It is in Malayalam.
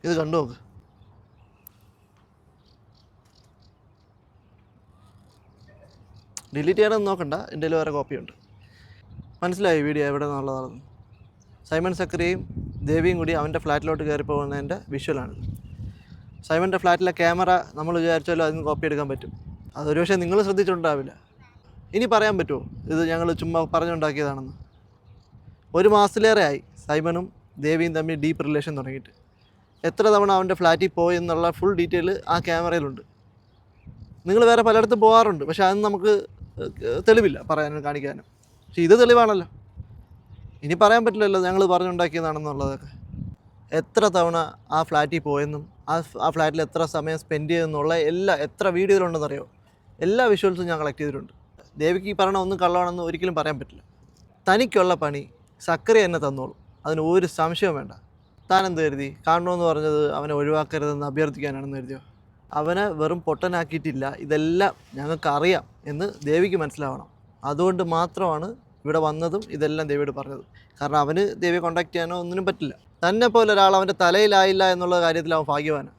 ഇത് കണ്ടു നോക്ക്. ഡിലീറ്റ് ചെയ്യാനൊന്നും നോക്കണ്ട, എൻ്റെ വേറെ കോപ്പിയുണ്ട്. മനസ്സിലായി വീഡിയോ എവിടെ നിന്നുള്ളതാണെന്ന്. സൈമൺ സക്രിയയും ദേവിയും കൂടി അവൻ്റെ ഫ്ലാറ്റിലോട്ട് കയറി പോകുന്നതിൻ്റെ വിഷ്വലാണ്. സൈമൻ്റെ ഫ്ലാറ്റിലെ ക്യാമറ നമ്മൾ വിചാരിച്ചാലും അതിന് കോപ്പി എടുക്കാൻ പറ്റും. അതൊരു പക്ഷേ നിങ്ങൾ ശ്രദ്ധിച്ചിട്ടുണ്ടാവില്ല. ഇനി പറയാൻ പറ്റുമോ ഇത് ഞങ്ങൾ ചുമ്മാ പറഞ്ഞുണ്ടാക്കിയതാണെന്ന്? 1 മാസത്തിലേറെ ആയി സൈമണും ദേവിയും തമ്മിൽ ഡീപ്പ് റിലേഷൻ തുടങ്ങിയിട്ട്. എത്ര തവണ അവൻ്റെ ഫ്ലാറ്റിൽ പോയി എന്നുള്ള ഫുൾ ഡീറ്റെയിൽ ആ ക്യാമറയിലുണ്ട്. നിങ്ങൾ വേറെ പലയിടത്തും പോകാറുണ്ട്, പക്ഷേ അതൊന്നും നമുക്ക് തെളിവില്ല പറയാനും കാണിക്കാനും. പക്ഷേ ഇത് തെളിവാണല്ലോ. ഇനി പറയാൻ പറ്റില്ലല്ലോ ഞങ്ങൾ പറഞ്ഞുണ്ടാക്കിയതാണെന്നുള്ളതൊക്കെ. എത്ര തവണ ആ ഫ്ലാറ്റിൽ പോയെന്നും ആ ഫ്ലാറ്റിൽ എത്ര സമയം സ്പെൻഡ് ചെയ്തെന്നുള്ള എത്ര വീഡിയോയിലുണ്ടെന്നറിയോ? എല്ലാ വിഷ്വൽസും ഞാൻ കളക്ട് ചെയ്തിട്ടുണ്ട്. ദേവിക്ക് ഈ പറഞ്ഞ ഒന്നും കള്ളമാണെന്ന് ഒരിക്കലും പറയാൻ പറ്റില്ല. തനിക്കുള്ള പണി സക്കറി എന്നെ തന്നോളൂ, അതിന് ഒരു സംശയവും വേണ്ട. താൻ എന്ത് കരുതി? കാണണമെന്ന് പറഞ്ഞത് അവനെ ഒഴിവാക്കരുതെന്ന് അഭ്യർത്ഥിക്കാനാണെന്ന് കരുതിയോ? അവനെ വെറും പൊട്ടനാക്കിയിട്ടില്ല, ഇതെല്ലാം ഞങ്ങൾക്കറിയാം എന്ന് ദേവിക്ക് മനസ്സിലാവണം. അതുകൊണ്ട് മാത്രമാണ് ഇവിടെ വന്നതും ഇതെല്ലാം ദേവിയോട് പറഞ്ഞത്. കാരണം അവന് ദേവിയെ കോൺടാക്ട് ചെയ്യാനോ ഒന്നിനും പറ്റില്ല. തന്നെ പോലെ ഒരാൾ അവൻ്റെ തലയിലായില്ല എന്നുള്ള കാര്യത്തിൽ അവൻ ഭാഗ്യവാനാണ്.